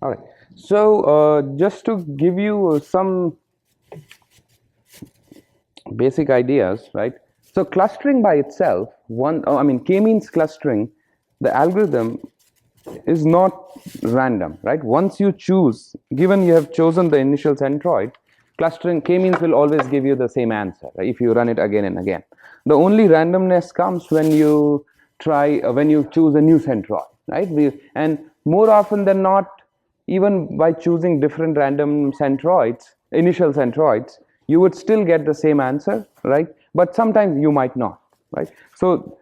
All right. So just to give you some basic ideas, right? So clustering by itself, k-means clustering, the algorithm is not random, right? Once you choose, given you have chosen the initial centroid, clustering k-means will always give you the same answer, right, if you run it again and again. The only randomness comes when you when you choose a new centroid, right? And more often than not, even by choosing different random centroids, initial centroids, you would still get the same answer, right? But sometimes you might not, right? So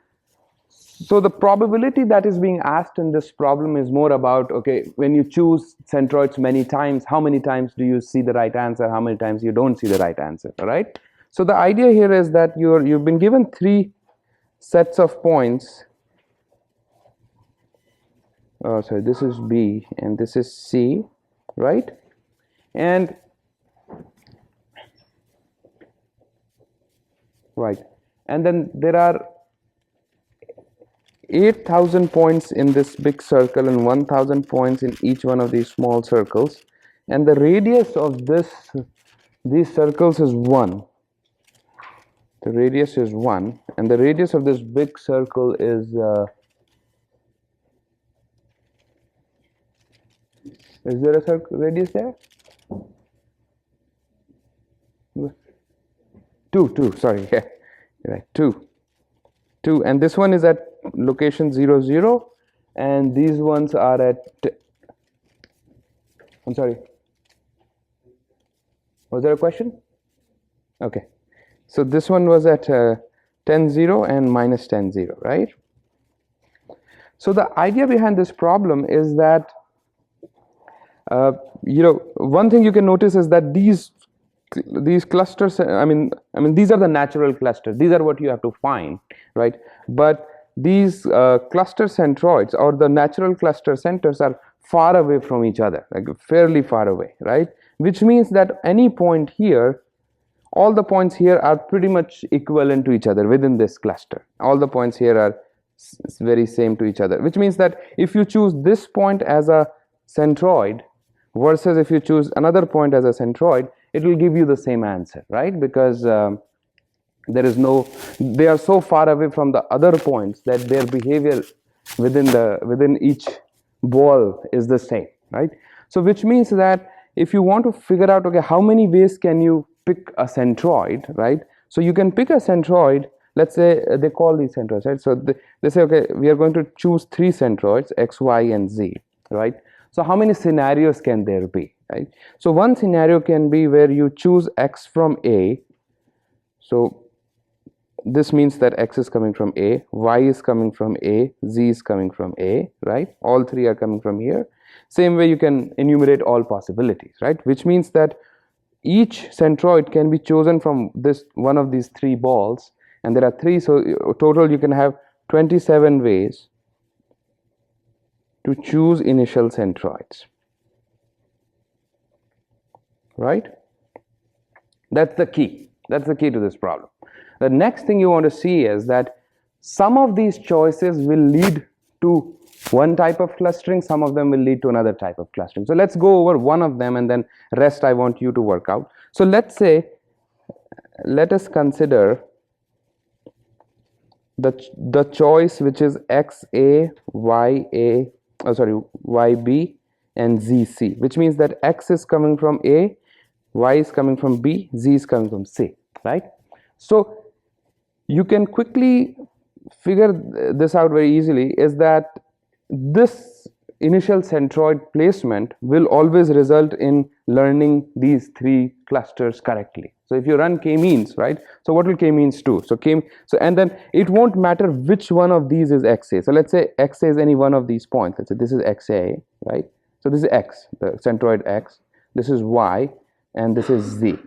the probability that is being asked in this problem is more about, okay, when you choose centroids many times, how many times do you see the right answer, how many times you don't see the right answer, right? So the idea here is that you've been given three sets of points. Sorry, this is B and this is C, right? And then there are 8,000 points in this big circle and 1,000 points in each one of these small circles, and the radius of these circles is 1. The radius is 1, and the radius of this big circle is there a radius there? 2, sorry, yeah, right, 2, and this one is at location 0, 0, and these ones are at, I'm sorry, was there a question? Okay, so this one was at 10, 0 and minus 10, 0, right? So the idea behind this problem is that one thing you can notice is that these clusters, I mean these are the natural clusters, these are what you have to find, right? But these cluster centroids or the natural cluster centers are far away from each other, like fairly far away, right? Which means that any point here, all the points here are pretty much equivalent to each other within this cluster. All the points here are very same to each other, which means that if you choose this point as a centroid versus if you choose another point as a centroid, it will give you the same answer, right? Because they are so far away from the other points that their behavior within each ball is the same, right? So which means that if you want to figure out, okay, how many ways can you pick a centroid, right? So you can pick a centroid. Let's say they call these centroids, right? So they say, okay, we are going to choose 3 centroids, X, Y, and Z, right? So how many scenarios can there be, right? So one scenario can be where you choose X from A. So this means that X is coming from A, Y is coming from A, Z is coming from A, right? All 3 are coming from here. Same way you can enumerate all possibilities, right? Which means that each centroid can be chosen from this one of these 3 balls, and there are 3, so total you can have 27 ways to choose initial centroids, right? That's the key to this problem. The next thing you want to see is that some of these choices will lead to one type of clustering, some of them will lead to another type of clustering. So let's go over one of them, and then rest I want you to work out. So let us consider the choice which is XA, YB and ZC, which means that X is coming from A, Y is coming from B, Z is coming from C, right? So you can quickly figure this out very easily, is that this initial centroid placement will always result in learning these 3 clusters correctly. So if you run k-means, right? So what will k-means do? So and then it won't matter which one of these is XA. So let's say XA is any one of these points. Let's say this is XA, right? So this is X, the centroid X. This is Y, and this is Z,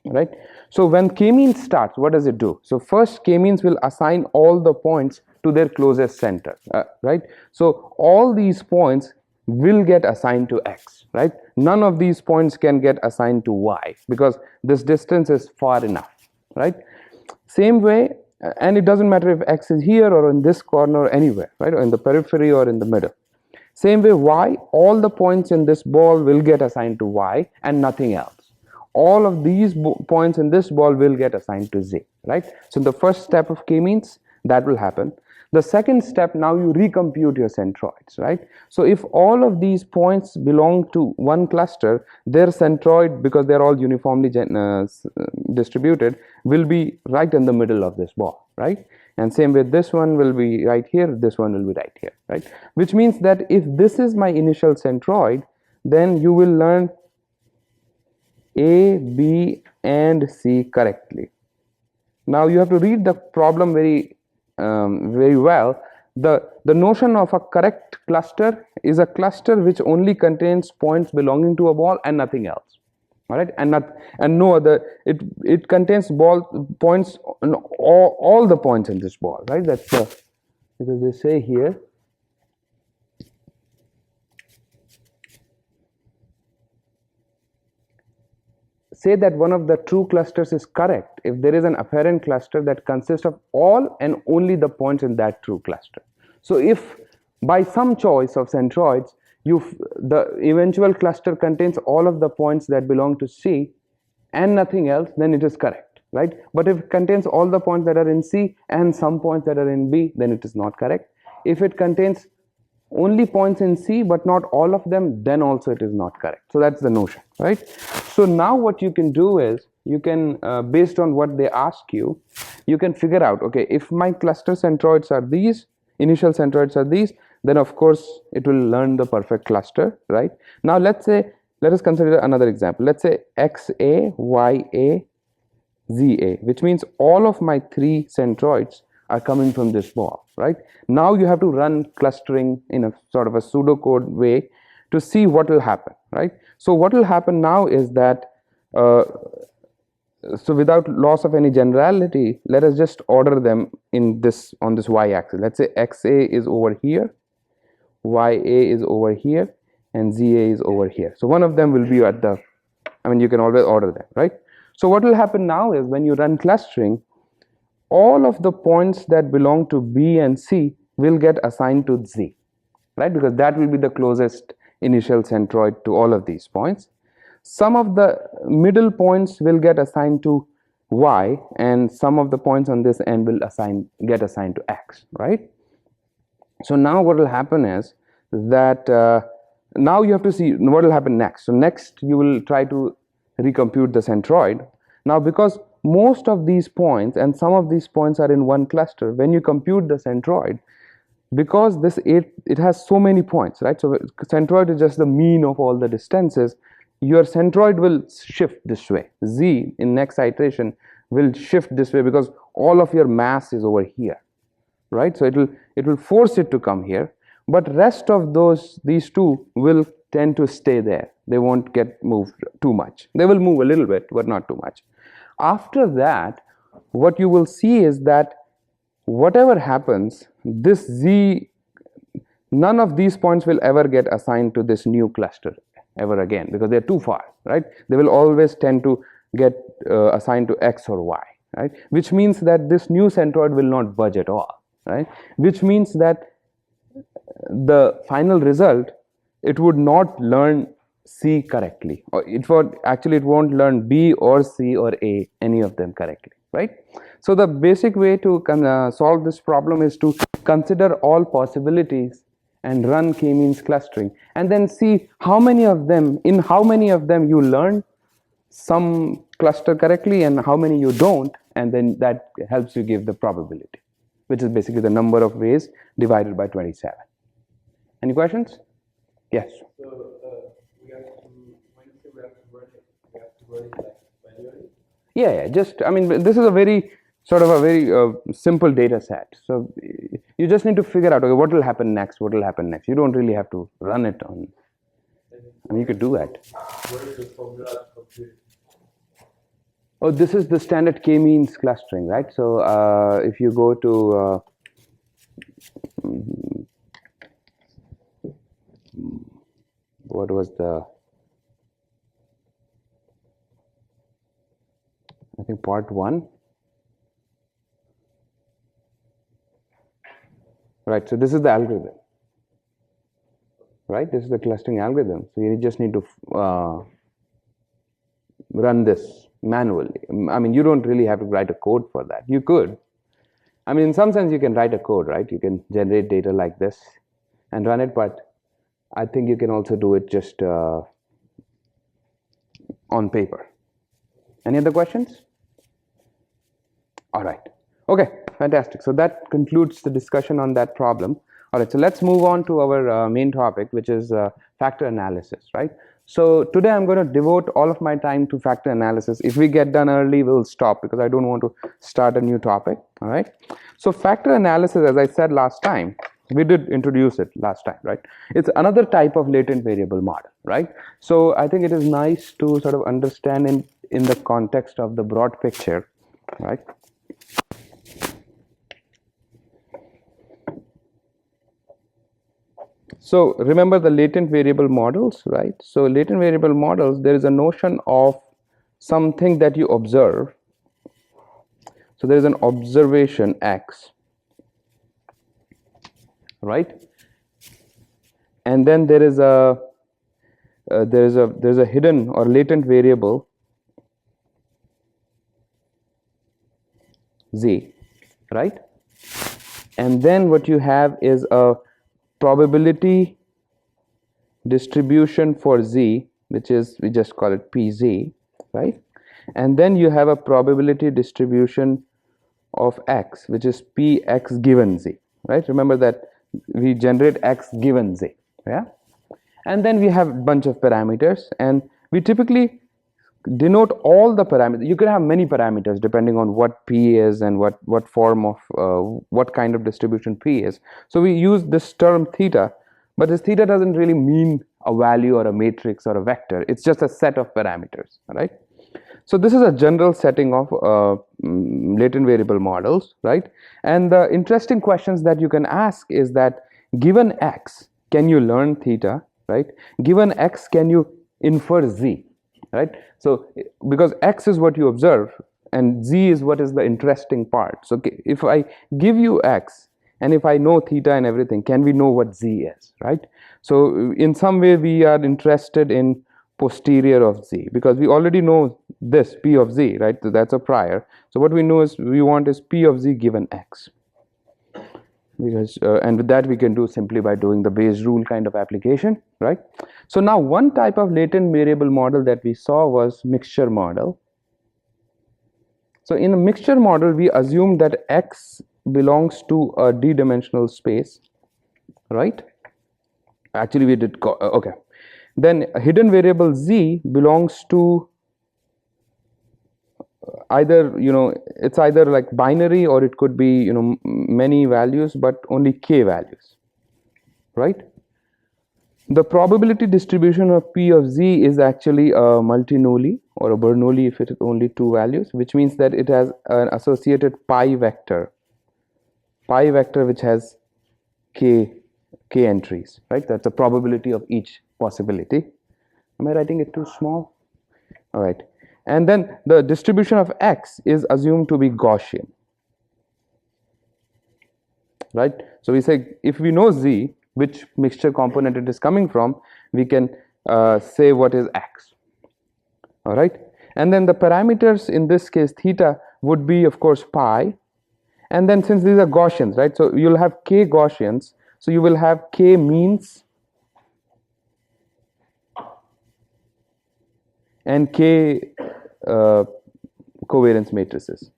right? So when k-means starts, what does it do? So first k-means will assign all the points to their closest center, right? So all these points will get assigned to X, right? None of these points can get assigned to Y because this distance is far enough, right? Same way, and it doesn't matter if X is here or in this corner or anywhere, right? Or in the periphery or in the middle. Same way y, all the points in this ball will get assigned to y and nothing else. All of these points in this ball will get assigned to z, right? So in the first step of k-means, that will happen. The second step, now you recompute your centroids, right? So if all of these points belong to one cluster, their centroid, because they're all uniformly distributed, will be right in the middle of this ball, right? And same with this one will be right here, this one will be right here, right? Which means that if this is my initial centroid, then you will learn A, B, and C correctly. Now you have to read the problem very well. The notion of a correct cluster is a cluster which only contains points belonging to a ball and nothing else. All right, and no other. It contains points on all the points in this ball, right? That's because they say here. Say that one of the true clusters is correct if there is an apparent cluster that consists of all and only the points in that true cluster. So if by some choice of centroids the eventual cluster contains all of the points that belong to C and nothing else, then it is correct, right? But if it contains all the points that are in C and some points that are in B, then it is not correct. If it contains only points in C but not all of them, then also it is not correct. So that's the notion, right? So now what you can do is you can based on what they ask you, you can figure out, okay, if my cluster centroids are these, initial centroids are these, then of course it will learn the perfect cluster, right? Now let us consider another example. Let's say XA, YA, ZA, which means all of my three centroids are coming from this ball, right? Now you have to run clustering in a sort of a pseudocode way to see what will happen, right? So what will happen now is that so without loss of any generality, let us just order them in this on this y-axis. Let's say XA is over here, YA is over here, and ZA is over here. So one of them will be at the, I mean, you can always order them, right? So what will happen now is when you run clustering, all of the points that belong to B and C will get assigned to Z, right? Because that will be the closest initial centroid to all of these points. Some of the middle points will get assigned to Y, and some of the points on this end will get assigned to X, right? So now what will happen is that now you have to see what will happen next. So next you will try to recompute the centroid. Now because most of these points and some of these points are in one cluster, when you compute the centroid, because this it has so many points, right? So centroid is just the mean of all the distances. Your centroid will shift this way. Z in next iteration will shift this way because all of your mass is over here, right? So it will force it to come here, but rest of these two will tend to stay there. They won't get moved too much. They will move a little bit, but not too much. After that, what you will see is that whatever happens, this Z, none of these points will ever get assigned to this new cluster ever again because they're too far, right? They will always tend to get assigned to X or Y, right? Which means that this new centroid will not budge at all, right? Which means that the final result, it would not learn C correctly, or it won't learn B or C or A, any of them correctly, right? So the basic way to solve this problem is to consider all possibilities and run k-means clustering, and then see how many of them you learn some cluster correctly and how many you don't, and then that helps you give the probability, which is basically the number of ways divided by 27. Any questions? Yes. So we have to, when you say we have to run it like manually? Yeah. Just, I mean, this is a very sort of a very simple data set. So you just need to figure out, okay, what will happen next? What will happen next? You don't really have to run it on. I mean, you could do that. What is the formula to compute it? Oh, this is the standard k-means clustering, right? So if you go to what was the, I think part 1, right? So this is the algorithm. right? This is the clustering algorithm. So you just need to run this manually. I mean, you don't really have to write a code for that. You could. I mean, in some sense, you can write a code, right? You can generate data like this and run it, but I think you can also do it just on paper. Any other questions? All right. Okay, fantastic. So that concludes the discussion on that problem. All right, so let's move on to our main topic, which is factor analysis, right? So today I'm going to devote all of my time to factor analysis. If we get done early, we'll stop because I don't want to start a new topic, all right? So factor analysis, as I said last time, we did introduce it last time, right? It's another type of latent variable model, right? So I think it is nice to sort of understand in the context of the broad picture, right? So remember the latent variable models, right? So latent variable models, there is a notion of something that you observe. So there is an observation X, right? And then there is a hidden or latent variable Z, right? And then what you have is a probability distribution for Z, which is, we just call it PZ, right? And then you have a probability distribution of X, which is Px given Z, right? Remember that we generate X given Z, yeah? And then we have a bunch of parameters, and we typically denote all the parameters. You could have many parameters depending on what P is and what form of what kind of distribution P is. So we use this term theta, but this theta doesn't really mean a value or a matrix or a vector. It's just a set of parameters, right? So this is a general setting of latent variable models, right? And the interesting questions that you can ask is that given X, can you learn theta, right? Given X, can you infer Z, right? So because X is what you observe and Z is what is the interesting part. So if I give you X and if I know theta and everything, can we know what Z is, right? So in some way we are interested in posterior of Z because we already know this P of Z, right? So that's a prior. So what we know is we want is P of Z given X. Because and with that we can do simply by doing the Bayes rule kind of application, right? So now one type of latent variable model that we saw was mixture model. So in a mixture model we assume that X belongs to a d-dimensional space, right? Actually we did okay. Then a hidden variable Z belongs to either, it's either like binary or it could be, many values but only k values, right? The probability distribution of P of Z is actually a multinully or a Bernoulli if it is only two values, which means that it has an associated pi vector which has k entries, right? That's the probability of each possibility. Am I writing it too small? All right. And then the distribution of X is assumed to be Gaussian, right? So we say if we know Z, which mixture component it is coming from, we can say what is X, all right? And then the parameters in this case theta would be of course pi, and then since these are Gaussians, right, so you'll have k Gaussians, so you will have k means and k covariance matrices,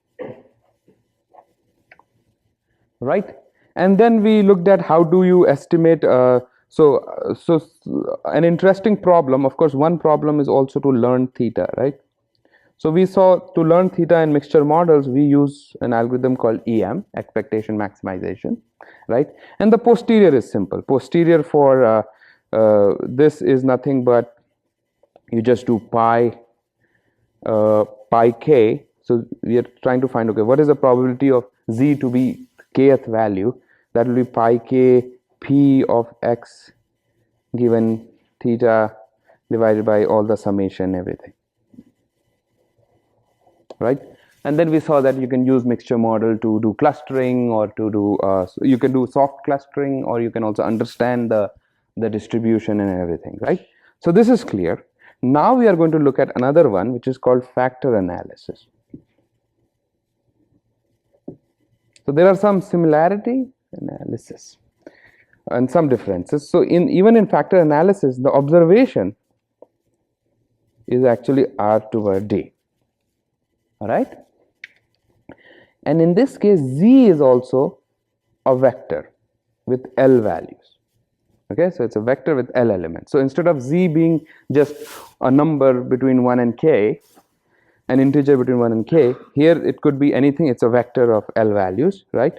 right? And then we looked at how do you estimate so an interesting problem, of course one problem is also to learn theta, right? So we saw to learn theta in mixture models we use an algorithm called EM, expectation maximization, right? And the posterior is simple. Posterior for this is nothing but you just do pi k. So we are trying to find, okay, what is the probability of Z to be kth value? That will be pi k P of X given theta divided by all the summation everything, right? And then we saw that you can use mixture model to do clustering or to do so you can do soft clustering, or you can also understand the the distribution and everything, right? So this is clear. Now we are going to look at another one, which is called factor analysis. So there are some similarity analysis and some differences. So even in factor analysis, the observation is actually R to D. All right? And in this case, Z is also a vector with L values. Okay, so it's a vector with L elements. So instead of Z being just a number between 1 and k, an integer between 1 and k, here it could be anything. It's a vector of L values, right?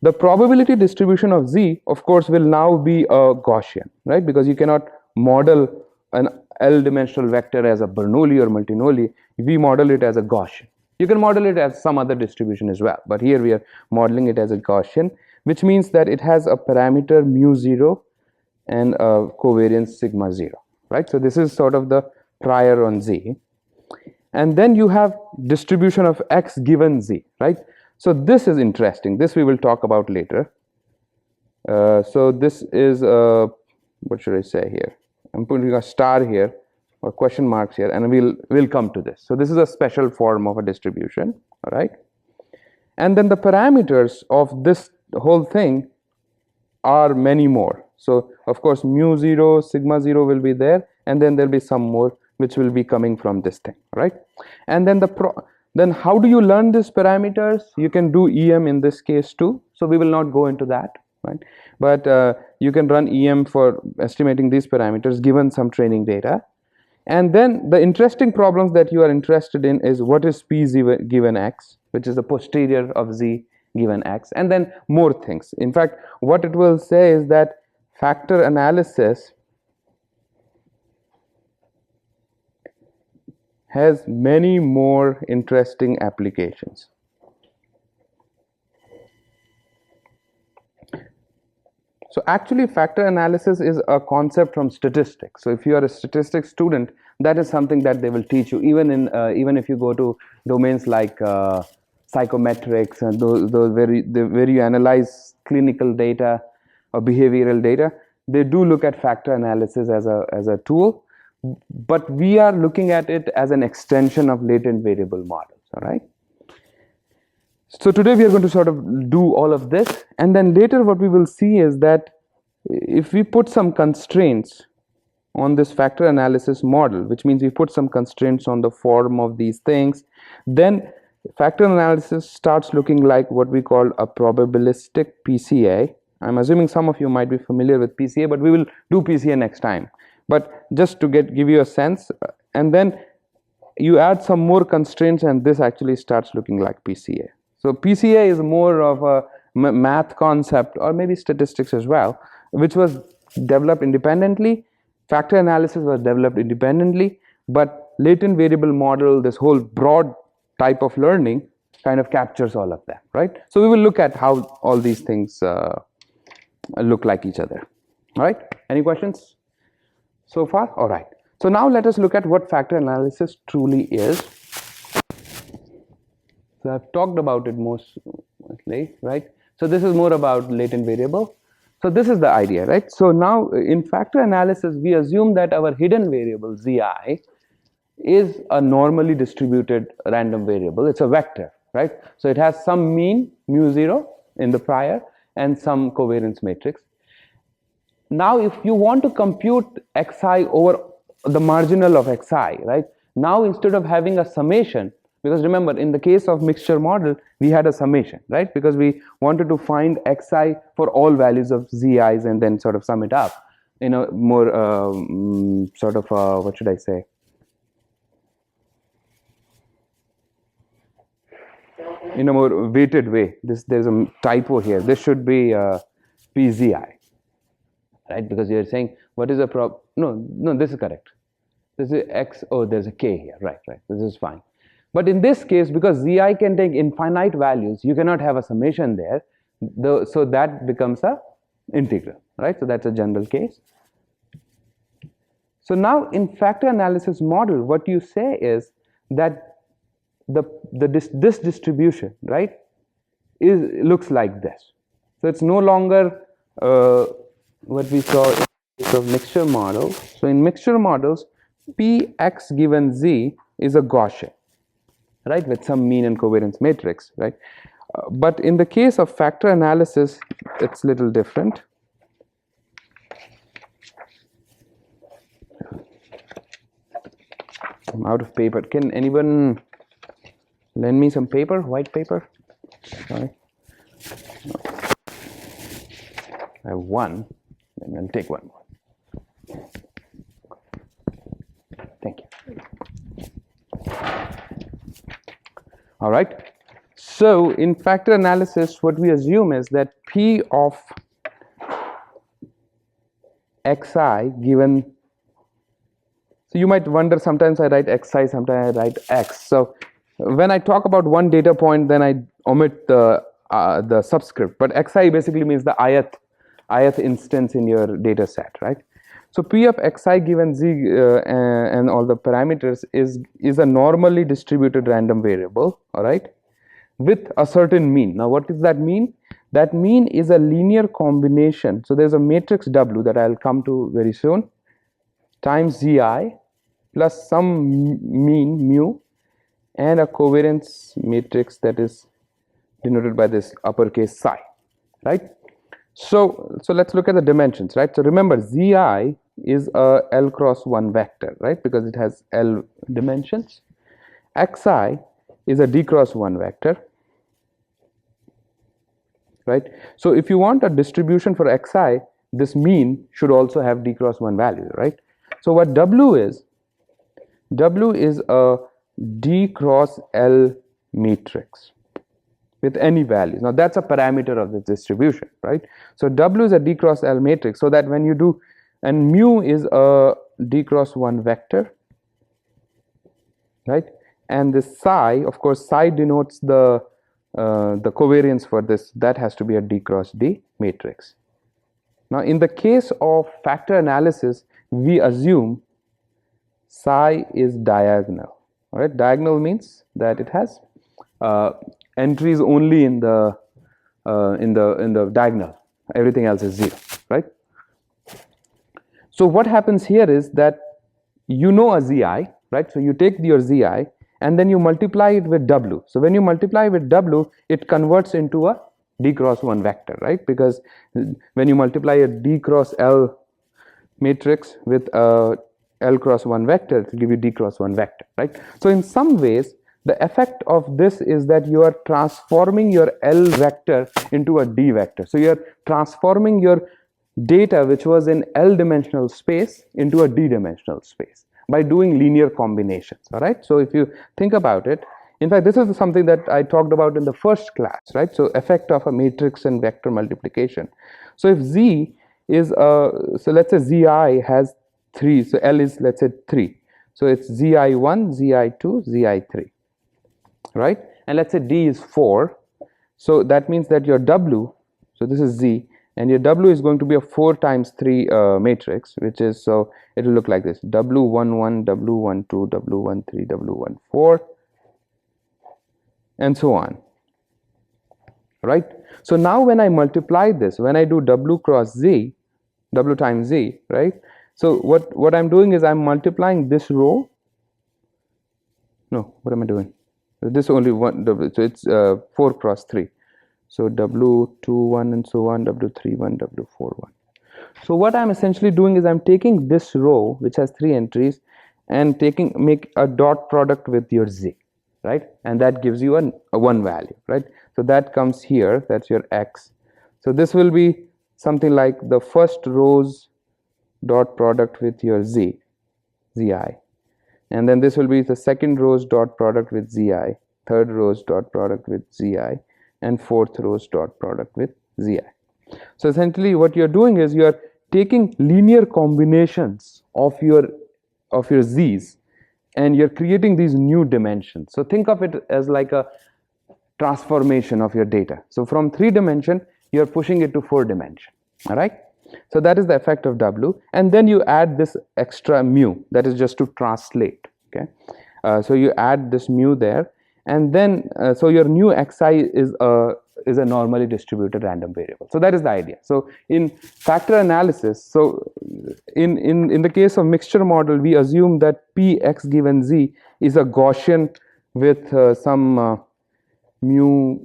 The probability distribution of Z, of course, will now be a Gaussian, right? Because you cannot model an L dimensional vector as a Bernoulli or multinolli. We model it as a Gaussian. You can model it as some other distribution as well, but here we are modeling it as a Gaussian, which means that it has a parameter mu0 and a covariance sigma 0, right? So this is sort of the prior on Z. And then you have distribution of X given Z, right? So this is interesting. This we will talk about later. So this is, what should I say here? I'm putting a star here or question marks here, and we'll come to this. So this is a special form of a distribution, all right? And then the parameters of this whole thing are many more. So of course mu0, sigma 0 will be there, and then there'll be some more which will be coming from this thing, right? And then then how do you learn these parameters? You can do EM in this case too, so we will not go into that, right? But you can run EM for estimating these parameters given some training data. And then the interesting problems that you are interested in is what is P given X, which is the posterior of Z given X, and then more things. In fact, what it will say is that factor analysis has many more interesting applications. So actually factor analysis is a concept from statistics. So if you are a statistics student, that is something that they will teach you, even if you go to domains like psychometrics and those where you analyze clinical data or behavioral data, they do look at factor analysis as a tool, but we are looking at it as an extension of latent variable models, all right? So today we are going to sort of do all of this, and then later what we will see is that if we put some constraints on this factor analysis model, which means we put some constraints on the form of these things, then factor analysis starts looking like what we call a probabilistic PCA. I'm assuming some of you might be familiar with PCA, but we will do PCA next time. But just to give you a sense, and then you add some more constraints, and this actually starts looking like PCA. So PCA is more of a math concept, or maybe statistics as well, which was developed independently. Factor analysis was developed independently, but latent variable model, this whole broad type of learning, kind of captures all of that, right? So we will look at how all these things look like each other. All right, any questions so far? All right, so now let us look at what factor analysis truly is. So I've talked about it mostly, right? So this is more about latent variable. So this is the idea, right? So now in factor analysis, we assume that our hidden variable Zi is a normally distributed random variable. It's a vector, right? So it has some mean mu0 in the prior and some covariance matrix. Now if you want to compute xi over the marginal of xi, right? Now instead of having a summation, because remember in the case of mixture model we had a summation, right? Because we wanted to find xi for all values of zi's and then sort of sum it up in a more sort of what should I say, in a more weighted way. There's a typo here. This should be PZI, right? Because you're saying what is a no, this is correct. This is x. Oh, there's a k here. Right. This is fine. But in this case, because Zi can take infinite values, you cannot have a summation there. So that becomes a integral, right? So that's a general case. So now in factor analysis model, what you say is that this distribution, right, looks like this. So it's no longer what we saw of mixture model. So in mixture models, Px given Z is a Gaussian, right, with some mean and covariance matrix, right? But in the case of factor analysis, it's a little different. I'm out of paper. Can anyone lend me some paper, white paper? Sorry. I have one, and I'll take one more. Thank you. All right. So in factor analysis, what we assume is that P of xi given, so you might wonder, sometimes I write xi, sometimes I write x. So when I talk about one data point, then I omit the subscript, but xi basically means the ith instance in your data set, right? So P of xi given z and all the parameters is a normally distributed random variable, all right, with a certain mean. Now what does that mean? That mean is a linear combination. So there's a matrix W that I'll come to very soon, times Zi plus some mean mu and a covariance matrix that is denoted by this uppercase psi, right? So let's look at the dimensions, right? So remember, Zi is a L cross 1 vector, right, because it has L dimensions. Xi is a D cross 1 vector, right? So if you want a distribution for xi, this mean should also have D cross 1 value, right? So what W is a D cross L matrix with any values. Now that's a parameter of this distribution, right? So W is a D cross L matrix, so that when you do, and mu is a D cross 1 vector, right? And this psi, of course, psi denotes the covariance for this, that has to be a D cross D matrix. Now in the case of factor analysis, we assume psi is diagonal. All right, diagonal means that it has entries only in the diagonal. Everything else is 0, right? So what happens here is that you know a Zi, right? So you take your Zi and then you multiply it with W. So when you multiply with W, it converts into a D cross 1 vector, right? Because when you multiply a D cross L matrix with a L cross 1 vector, it will give you D cross 1 vector, right? So in some ways, the effect of this is that you are transforming your L vector into a D vector. So you are transforming your data which was in L dimensional space into a D dimensional space by doing linear combinations, all right? So if you think about it, in fact, this is something that I talked about in the first class, right? So effect of a matrix and vector multiplication. So if Z is so let's say Zi has 3, so L is, let's say, 3. So it's Zi1, Zi2, Zi3, right? And let's say D is 4. So that means that your W, so this is Z, and your W is going to be a 4 times 3 matrix, which is, so it will look like this: W11, W12, W13, W14, and so on, right? So now when I multiply this, when I do W cross Z, W times Z, right? So what I'm doing is I'm multiplying this row. No, what am I doing? This only one W, so it's 4 cross 3. So W21 and so on, W31, W41. So what I'm essentially doing is I'm taking this row which has 3 entries and make a dot product with your Z, right? And that gives you a 1 value, right? So that comes here, that's your X. So this will be something like the first row's dot product with your Z, Zi. And then this will be the second row's dot product with Zi, third row's dot product with Zi, and fourth row's dot product with Zi. So essentially what you're doing is you're taking linear combinations of your Z's and you're creating these new dimensions. So think of it as like a transformation of your data. So from 3 dimension, you're pushing it to 4 dimension, all right? So that is the effect of W, and then you add this extra mu, that is just to translate, okay? So you add this mu there, and then so your new xi is a is a normally distributed random variable. So that is the idea. So in factor analysis, so in the case of mixture model, we assume that p x given z is a Gaussian with some mu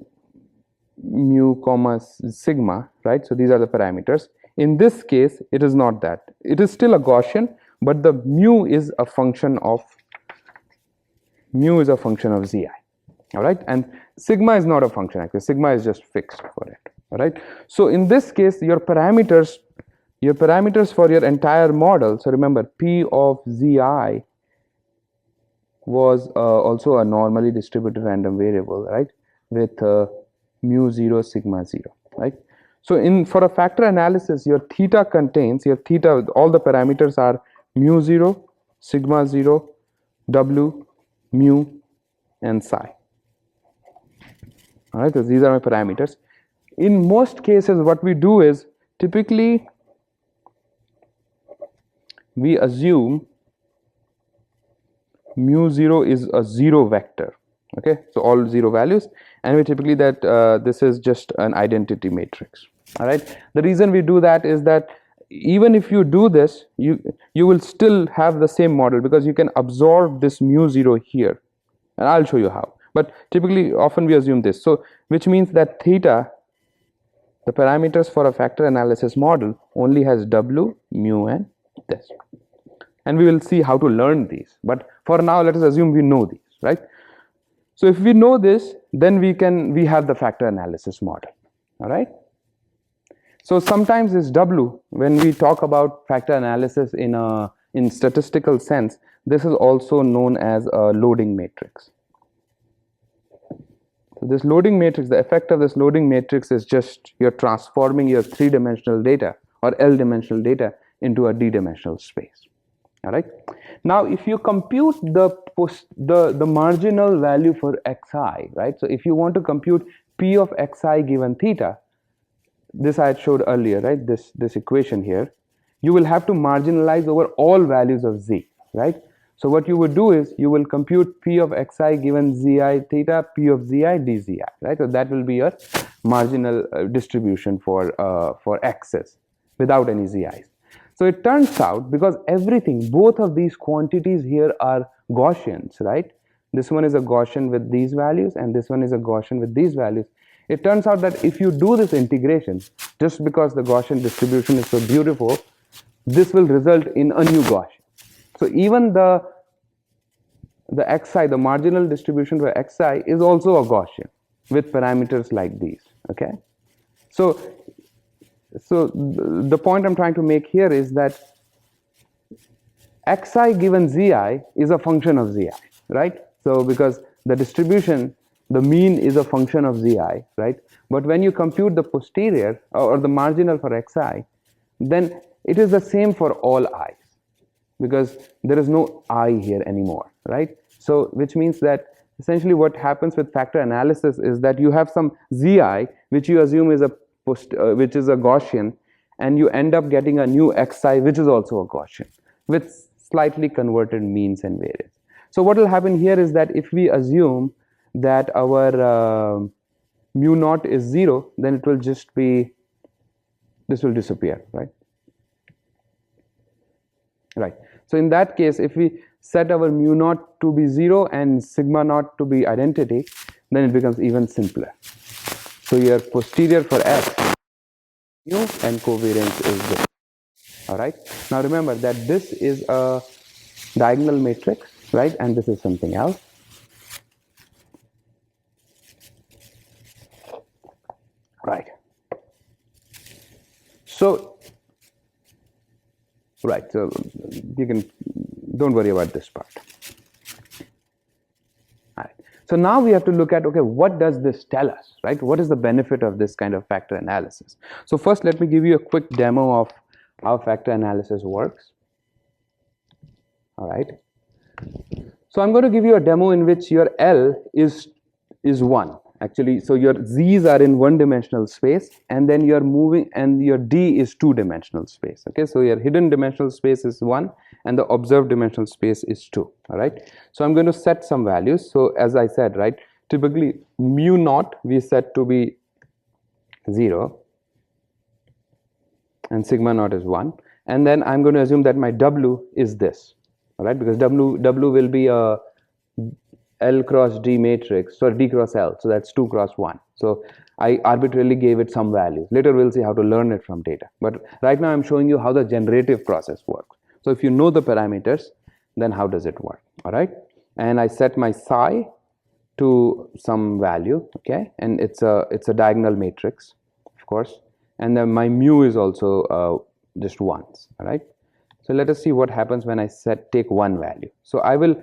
comma sigma, right? So these are the parameters. In this case, it is not that. It is still a Gaussian, but the mu is a function of zi. All right, and sigma is not a function actually. Sigma is just fixed for it. All right. So in this case, your parameters for your entire model. So remember, p of zi was also a normally distributed random variable, right? With mu 0 sigma 0, right? So for a factor analysis, your theta contains all the parameters are mu 0, sigma 0, w, mu, and psi. All right, so these are my parameters. In most cases, what we do is typically we assume mu 0 is a zero vector. Okay, so all zero values, and we typically that this is just an identity matrix. All right, the reason we do that is that even if you do this, you will still have the same model because you can absorb this mu 0 here, and I'll show you how. But typically, often we assume this. So which means that theta, the parameters for a factor analysis model, only has w, mu, and this. And we will see how to learn these. But for now, let us assume we know these, right? So if we know this, then we have the factor analysis model. All right. So sometimes this w, when we talk about factor analysis in statistical sense, this is also known as a loading matrix. So this loading matrix, the effect of this loading matrix is just you're transforming your 3-dimensional data or L-dimensional data into a D-dimensional space. All right. Now, if you compute the marginal value for xi, right? So if you want to compute p of xi given theta, this I had showed earlier, right? This equation here, you will have to marginalize over all values of z, right? So what you would do is you will compute p of xi given zi theta, p of zi dzi, right? So that will be your marginal distribution for x's without any zi's. So it turns out, because both of these quantities here are Gaussians, right? This one is a Gaussian with these values and this one is a Gaussian with these values. It turns out that if you do this integration, just because the Gaussian distribution is so beautiful, this will result in a new Gaussian. So even the xi, the marginal distribution for xi is also a Gaussian with parameters like these, okay? So the point I'm trying to make here is that xi given zi is a function of zi, right? So because the distribution, the mean is a function of zi, right? But when you compute the posterior or the marginal for xi, then it is the same for all i's because there is no I here anymore, right? So which means that essentially what happens with factor analysis is that you have some zi which you assume is which is a Gaussian, and you end up getting a new xi which is also a Gaussian with slightly converted means and variance. So what will happen here is that if we assume that our mu naught is 0, then it will just be, this will disappear, right? Right. So in that case, if we set our mu naught to be 0 and sigma naught to be identity, then it becomes even simpler. So your posterior for x, mu, and covariance is this. All right. Now remember that this is a diagonal matrix, right? And this is something else. Right. So, right. So you can, don't worry about this part. All right. So now we have to look at, okay, what does this tell us, right? What is the benefit of this kind of factor analysis? So first, let me give you a quick demo of how factor analysis works. All right. So I'm going to give you a demo in which your L is 1. Actually, so your z's are in 1-dimensional space, and then you're moving, and your d is 2-dimensional space. Okay, so your hidden dimensional space is 1 and the observed dimensional space is 2. All right, so I'm going to set some values. So as I said, right, typically mu naught we set to be 0, and sigma naught is 1. And then I'm going to assume that my W is this, all right, because W will be a L cross D matrix, so D cross L, so that's 2 cross 1. So I arbitrarily gave it some value. Later we'll see how to learn it from data. But right now I'm showing you how the generative process works. So if you know the parameters, then how does it work, all right? And I set my psi to some value, okay? And it's a diagonal matrix, of course. And then my mu is also just ones, all right? So let us see what happens when I take one value. So I will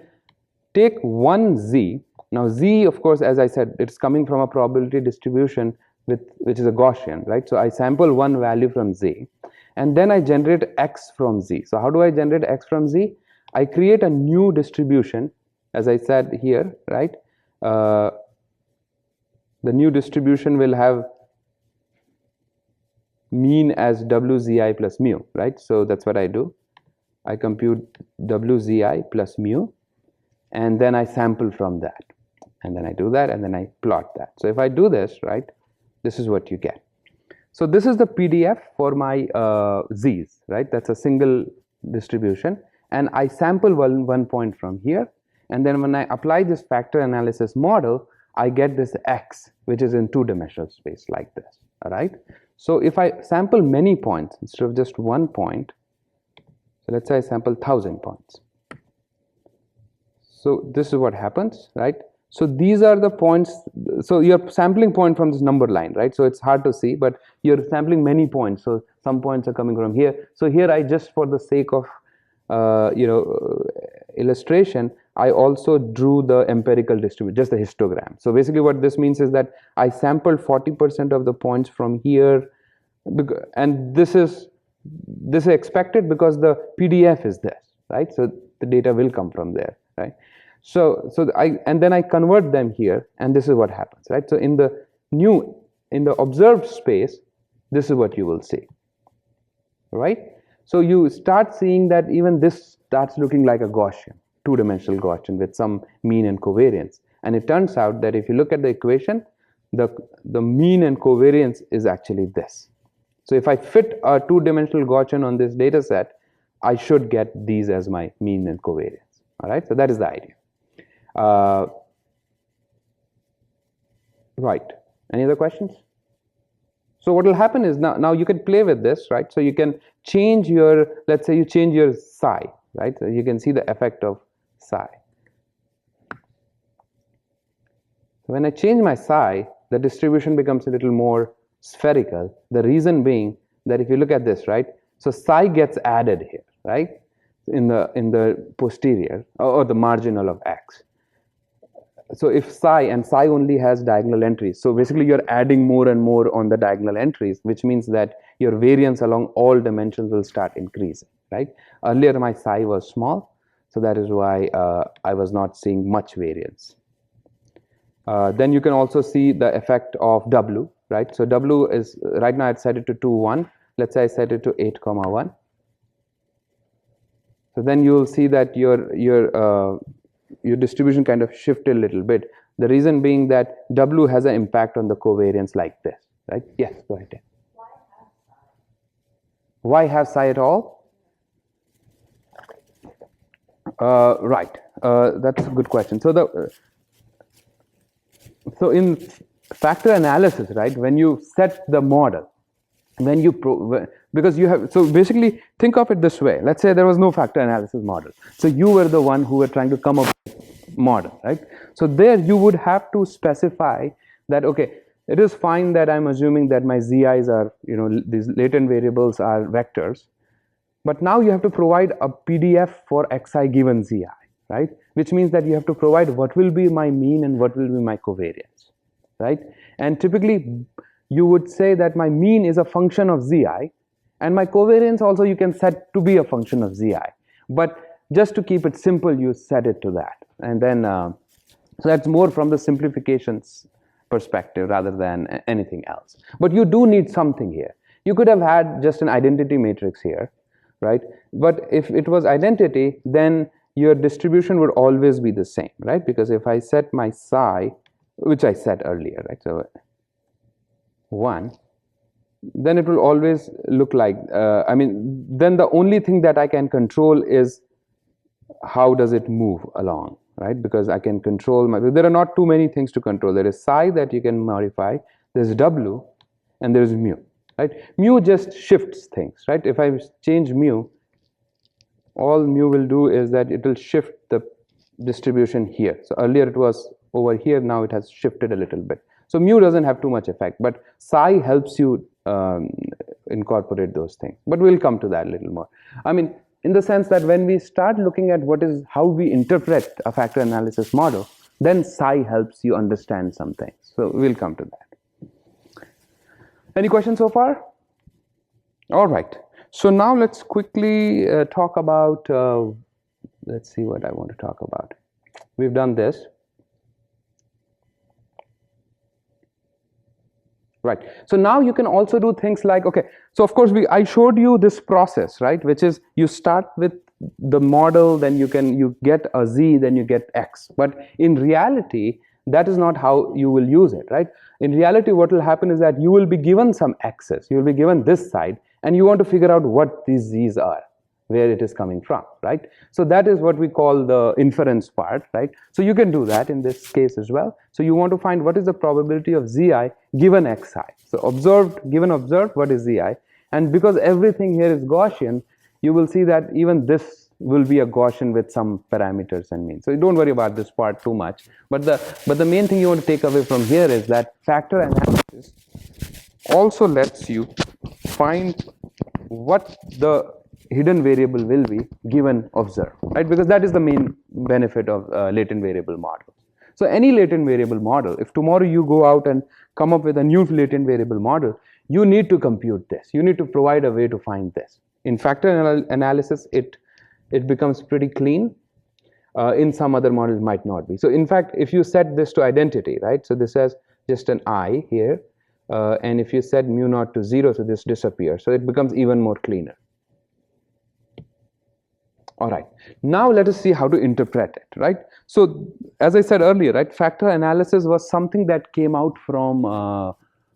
take one z. Now z, of course, as I said, it's coming from a probability distribution which is a Gaussian, right? So I sample one value from z, and then I generate x from z. So how do I generate x from z? I create a new distribution, as I said here, right? The new distribution will have mean as wzi plus mu, right? So that's what I do. I compute wzi plus mu, and then I sample from that, and then I do that, and then I plot that. So if I do this, right, this is what you get. So this is the PDF for my z's, right? That's a single distribution, and I sample one point from here, and then when I apply this factor analysis model, I get this x, which is in two-dimensional space like this, all right? So if I sample many points instead of just one point, so let's say I sample 1,000 points. So this is what happens, right? So these are the points. So you're sampling point from this number line, right? So it's hard to see, but you're sampling many points. So some points are coming from here. So here I just, for the sake of illustration, I also drew the empirical distribution, just the histogram. So basically what this means is that I sampled 40% of the points from here, and this is expected because the PDF is this, right? So the data will come from there, right? So and then I convert them here, and this is what happens, right? So in the observed space, this is what you will see, right? So you start seeing that even this starts looking like a Gaussian, two-dimensional Gaussian with some mean and covariance. And it turns out that if you look at the equation, the mean and covariance is actually this. So if I fit a two-dimensional Gaussian on this data set, I should get these as my mean and covariance, all right? So that is the idea. Right, any other questions? So what will happen is now you can play with this, right? So you can change your, let's say you change your psi, right? So you can see the effect of psi. So when I change my psi, the distribution becomes a little more spherical. The reason being that if you look at this, right? So psi gets added here, right? In the posterior or the marginal of x. So if psi, and psi only has diagonal entries, so basically you're adding more and more on the diagonal entries, which means that your variance along all dimensions will start increasing, right? Earlier my psi was small, so that is why I was not seeing much variance. Then you can also see the effect of W, right? So W is, right now I'd set it to 2, 1. Let's say I set it to 8, 1. So then you'll see that your distribution kind of shifted a little bit. The reason being that W has an impact on the covariance like this, right? Yes, go ahead. Why have psi at all? Right, that's a good question. So in factor analysis, right, when you set the model, because you have, so basically think of it this way. Let's say there was no factor analysis model. So you were the one who were trying to come up with model, right? So there you would have to specify that, okay, it is fine that I'm assuming that my zi's are, these latent variables are vectors, but now you have to provide a PDF for xi given zi, right? Which means that you have to provide what will be my mean and what will be my covariance, right? And typically you would say that my mean is a function of zi, and my covariance also you can set to be a function of zi. But just to keep it simple, you set it to that. And then, so that's more from the simplifications perspective rather than anything else. But you do need something here. You could have had just an identity matrix here, right? But if it was identity, then your distribution would always be the same, right? Because if I set my psi, which I set earlier, right? So 1, then it will always look like, then the only thing that I can control is how does it move along, right? Because I can control there are not too many things to control. There is psi that you can modify, there's W, and there's mu, right? Mu just shifts things, right? If I change mu, all mu will do is that it will shift the distribution here. So earlier it was over here, now it has shifted a little bit. So mu doesn't have too much effect, but psi helps you incorporate those things. But we'll come to that a little more. I mean, in the sense that when we start looking at how we interpret a factor analysis model, then psi helps you understand some things. So we'll come to that. Any questions so far? All right. So now let's quickly talk about, let's see what I want to talk about. We've done this. Right. So now you can also do things like, okay, so of course I showed you this process, right, which is you start with the model, then you get a z, then you get x. But in reality, that is not how you will use it, right? In reality, what will happen is that you will be given some x's, you will be given this side, and you want to figure out what these z's are, where it is coming from, right? So that is what we call the inference part, right? So you can do that in this case as well. So you want to find what is the probability of zi given xi. So given observed, what is zi? And because everything here is Gaussian, you will see that even this will be a Gaussian with some parameters and means. So don't worry about this part too much. But the main thing you want to take away from here is that factor analysis also lets you find what the hidden variable will be given observed, right? Because that is the main benefit of latent variable models. So any latent variable model, if tomorrow you go out and come up with a new latent variable model, you need to compute this. You need to provide a way to find this. In factor analysis, it becomes pretty clean. In some other models, might not be. So in fact, if you set this to identity, right? So this has just an I here, and if you set mu naught to 0, so this disappears. So it becomes even more cleaner. All right, now let us see how to interpret it, right? So as I said earlier, right, factor analysis was something that came out from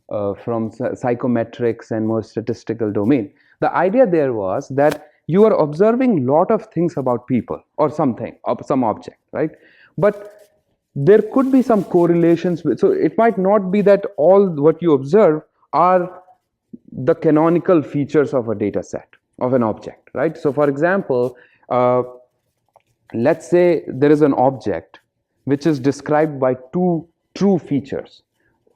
psychometrics and more statistical domain. The idea there was that you are observing a lot of things about people or something, or some object, right? But there could be some correlations with, so it might not be that all what you observe are the canonical features of a data set, of an object, right? So for example, let's say there is an object which is described by two true features,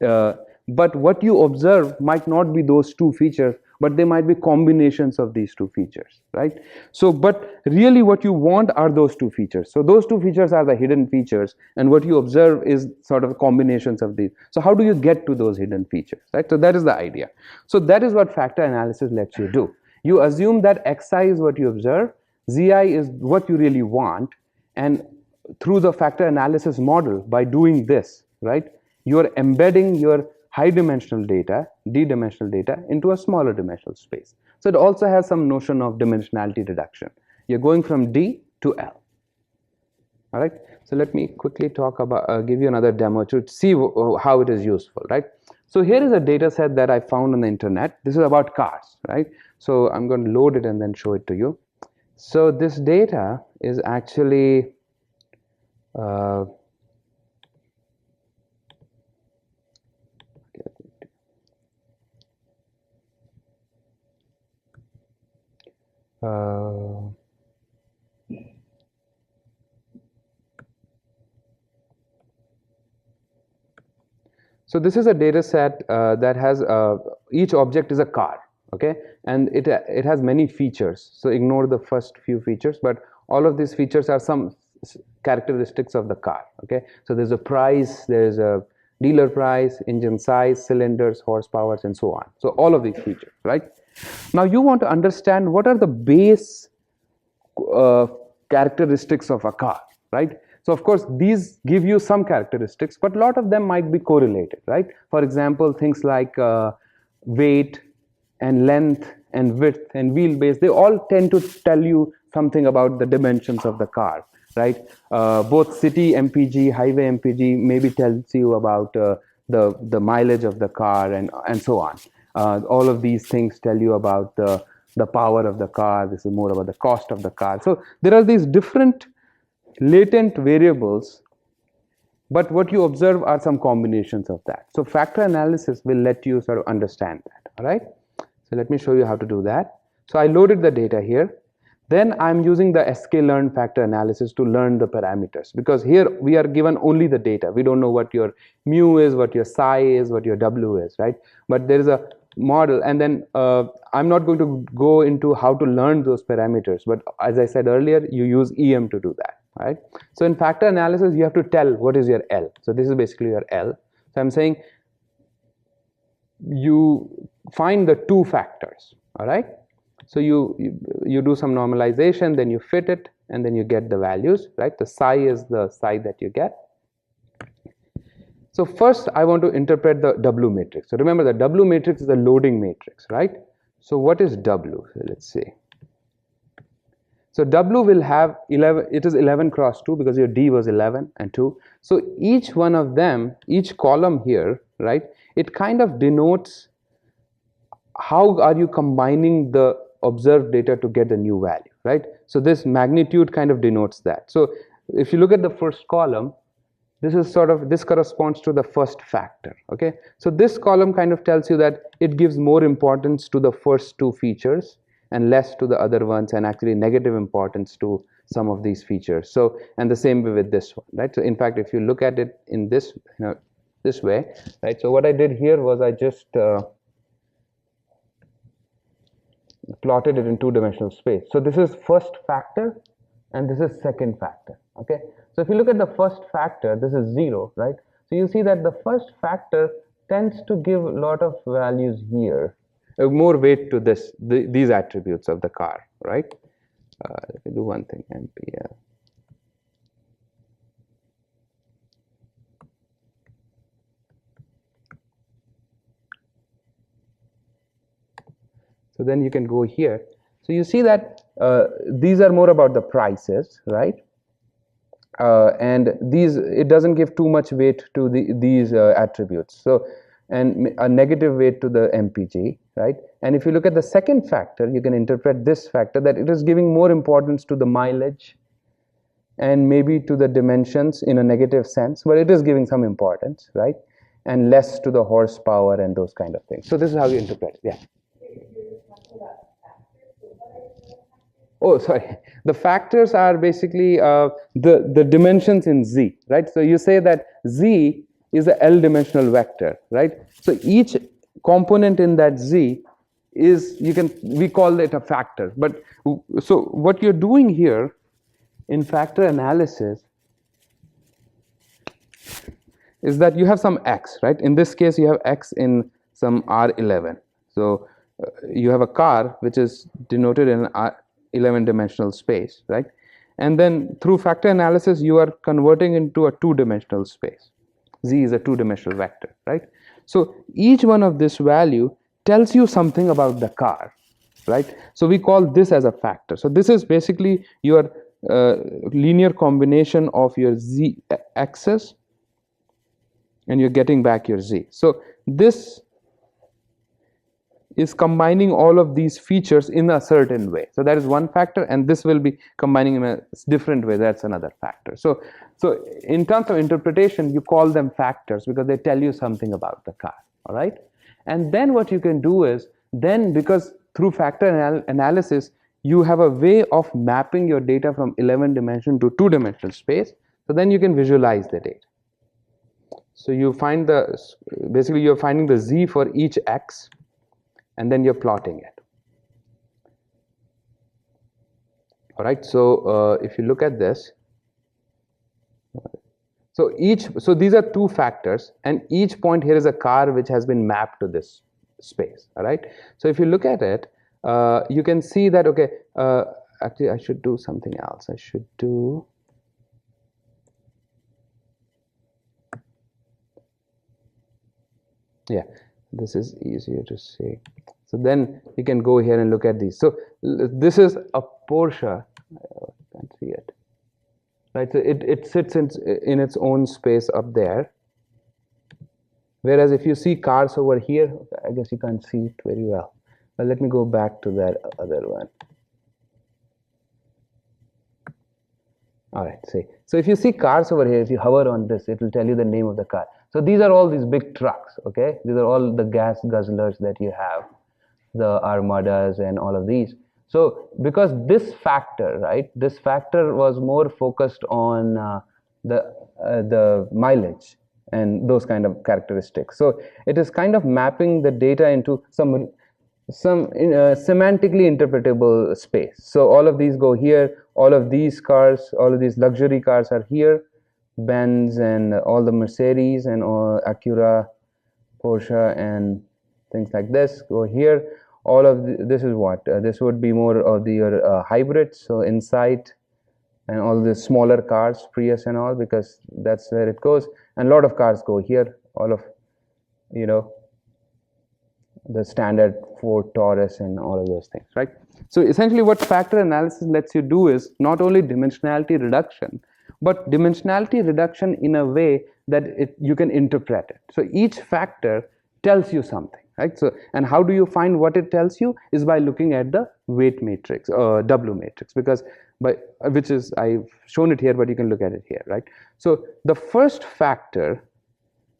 but what you observe might not be those two features, but they might be combinations of these two features, right? So but really what you want are those two features. So those two features are the hidden features, and what you observe is sort of combinations of these. So how do you get to those hidden features, right? So that is the idea. So that is what factor analysis lets you do. You assume that xi is what you observe, zi is what you really want, and through the factor analysis model, by doing this, right, you are embedding your high dimensional data, d-dimensional data, into a smaller dimensional space. So it also has some notion of dimensionality reduction. You're going from D to L. All right. So let me quickly talk about, give you another demo to see how it is useful, right? So here is a data set that I found on the internet. This is about cars, right? So I'm going to load it and then show it to you. So this data is actually so this is a data set that has each object is a car, okay, and it has many features. So ignore the first few features, but all of these features are some characteristics of the car, okay. So there's a price, there's a dealer price, engine size, cylinders, horsepowers, and so on. So all of these features, right? Now you want to understand what are the base characteristics of a car, right? So of course these give you some characteristics, but a lot of them might be correlated, right? For example, things like weight and length and width and wheelbase, they all tend to tell you something about the dimensions of the car, right? Both city MPG, highway MPG maybe tells you about the mileage of the car and so on. All of these things tell you about the power of the car. This is more about the cost of the car. So there are these different latent variables, but what you observe are some combinations of that. So factor analysis will let you sort of understand that. All right. So let me show you how to do that. So I loaded the data here. Then I'm using the sklearn factor analysis to learn the parameters, because here we are given only the data. We don't know what your mu is, what your psi is, what your w is, right? But there is a model, and then I'm not going to go into how to learn those parameters, but as I said earlier, you use EM to do that, right? So in factor analysis, you have to tell what is your L. So this is basically your L. So I'm saying you find the two factors, all right? So you do some normalization, then you fit it, and then you get the values, right? The psi is the psi that you get. So first I want to interpret the W matrix. So remember, the W matrix is a loading matrix, right? So what is W? So let's see. So W will have 11, it is 11 cross 2 because your D was 11 and 2. So each one of them, each column here, right, it kind of denotes how are you combining the observed data to get the new value, right? So this magnitude kind of denotes that. So if you look at the first column, this is sort of, this corresponds to the first factor, okay? So this column kind of tells you that it gives more importance to the first two features and less to the other ones, and actually negative importance to some of these features. So, and the same way with this one, right? So in fact, if you look at it in this, this way, right? So what I did here was I just plotted it in two-dimensional space. So this is first factor and this is second factor, okay? So if you look at the first factor, this is 0, right? So you see that the first factor tends to give a lot of values here, more weight to this, these attributes of the car, right? Let me do one thing, NPL. So then you can go here. So you see that these are more about the prices, right? And these, it doesn't give too much weight to these attributes. So, and a negative weight to the MPG, right? And if you look at the second factor, you can interpret this factor that it is giving more importance to the mileage and maybe to the dimensions in a negative sense, but it is giving some importance, right? And less to the horsepower and those kind of things. So this is how you interpret it. Yeah. Oh, sorry. The factors are basically the dimensions in Z, right? So you say that Z is a L-dimensional vector, right? So each component in that Z is, we call it a factor. But so what you're doing here in factor analysis is that you have some X, right? In this case, you have X in some R11. So you have a car which is denoted in an 11-dimensional space, right? And then through factor analysis, you are converting into a two-dimensional space. Z is a two-dimensional vector, right? So each one of this value tells you something about the car, right? So we call this as a factor. So this is basically your linear combination of your Z axis, and you're getting back your Z. So this is combining all of these features in a certain way. So that is one factor, and this will be combining in a different way. That's another factor. So in terms of interpretation, you call them factors because they tell you something about the car, all right? And then what you can do is, then because through factor analysis, you have a way of mapping your data from 11-dimension to two-dimensional space, so then you can visualize the data. So you find basically you're finding the Z for each X, and then you're plotting it. All right, so if you look at this, so these are two factors, and each point here is a car which has been mapped to this space, all right? So if you look at it, you can see that, okay, actually I should do something else. I should do, yeah, this is easier to see. So then you can go here and look at these. So this is a Porsche. I can't see it. Right, so it sits in its own space up there, Whereas if you see cars over here, I guess you can't see it very well. But let me go back to that other one. All right, see. So if you see cars over here, if you hover on this, it will tell you the name of the car. So these are all these big trucks, okay? These are all the gas guzzlers that you have, the armadas and all of these. So because this factor, right, this factor was more focused on the mileage and those kind of characteristics. So it is kind of mapping the data into some semantically interpretable space. So all of these go here, all of these cars, all of these luxury cars are here, Benz and all the Mercedes and all Acura, Porsche and things like this go here. All of this is what? This would be more of your hybrids, so Insight and all the smaller cars, Prius and all, because that's where it goes. And a lot of cars go here, all of, you know, the standard Ford Taurus and all of those things, right? So essentially what factor analysis lets you do is not only dimensionality reduction, but dimensionality reduction in a way that you can interpret it. So each factor tells you something, right? So, and how do you find what it tells you is by looking at the weight matrix or W matrix, because which is, I've shown it here, but you can look at it here, right? So the first factor,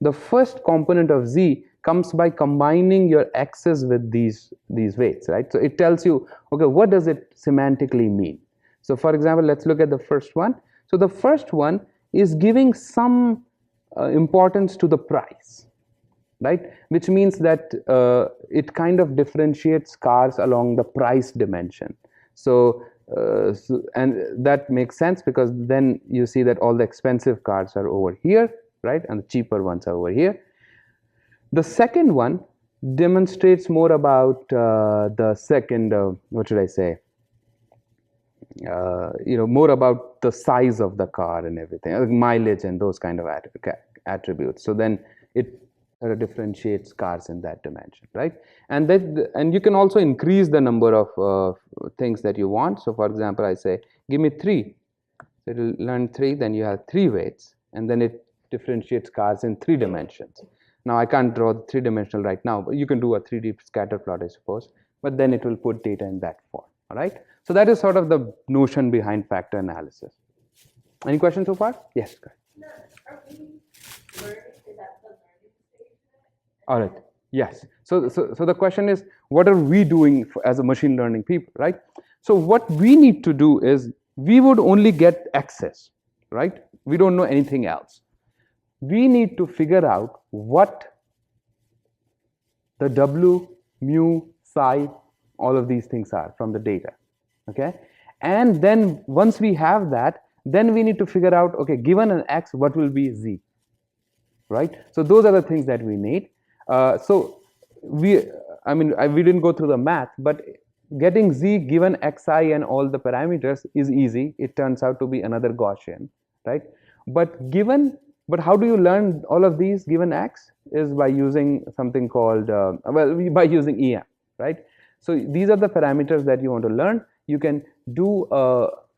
the first component of Z comes by combining your x's with these weights, right? So it tells you, okay, what does it semantically mean? So for example, let's look at the first one. So the first one is giving some importance to the price, right? Which means that it kind of differentiates cars along the price dimension. So and that makes sense, because then you see that all the expensive cars are over here, right? And the cheaper ones are over here. The second one demonstrates more about the second, what should I say? More about the size of the car and everything, like mileage and those kind of attributes. So then it differentiates cars in that dimension, right? And you can also increase the number of things that you want. So for example, I say, give me 3. So it will learn 3, then you have 3 weights, and then it differentiates cars in 3 dimensions. Now I can't draw the 3-dimensional right now, but you can do a 3D scatter plot, I suppose, but then it will put data in that form, all right? So that is sort of the notion behind factor analysis. Any questions so far? Yes, go ahead. No, are we learning? Is that the learning stage? All right, yes. So the question is, what are we doing as a machine learning people, right? So what we need to do is, we would only get access, right? We don't know anything else. We need to figure out what the W, mu, psi, all of these things are from the data, okay? And then once we have that, then we need to figure out, okay, given an x, what will be z, right? So those are the things that we need. We didn't go through the math, but getting z given xi and all the parameters is easy. It turns out to be another Gaussian, right? But how do you learn all of these given x? Is by using something called, by using EM, right? So these are the parameters that you want to learn. You can do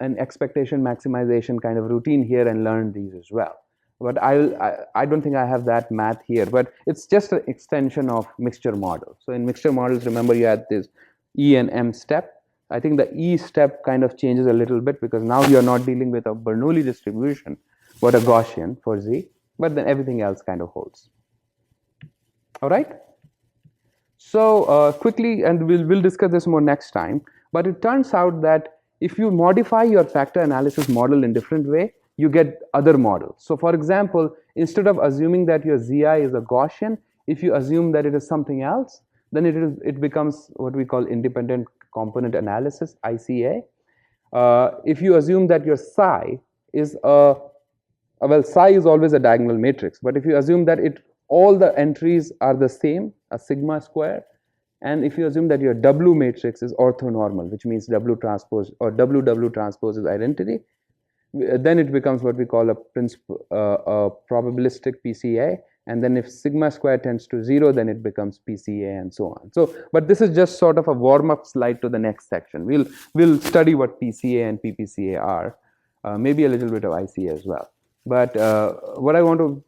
an expectation maximization kind of routine here and learn these as well. But I don't think I have that math here, but it's just an extension of mixture models. So in mixture models, remember you had this E and M step. I think the E step kind of changes a little bit, because now you're not dealing with a Bernoulli distribution, but a Gaussian for Z, but then everything else kind of holds. All right? So quickly, and we'll discuss this more next time, but it turns out that if you modify your factor analysis model in different way, you get other models. So for example, instead of assuming that your ZI is a Gaussian, if you assume that it is something else, then it becomes what we call independent component analysis, ICA. If you assume that your psi is psi is always a diagonal matrix, but if you assume that all the entries are the same, a sigma square, and if you assume that your W matrix is orthonormal, which means W transpose or WW transpose is identity, then it becomes what we call a probabilistic PCA. And then if sigma square tends to 0, then it becomes PCA and so on. So, but this is just sort of a warm-up slide to the next section. We'll study what PCA and PPCA are, maybe a little bit of ICA as well. But what I want to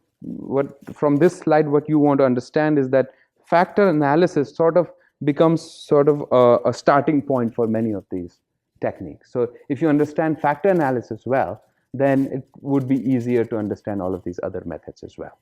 from this slide, what you want to understand is that factor analysis sort of becomes sort of a starting point for many of these techniques. So if you understand factor analysis well, then it would be easier to understand all of these other methods as well.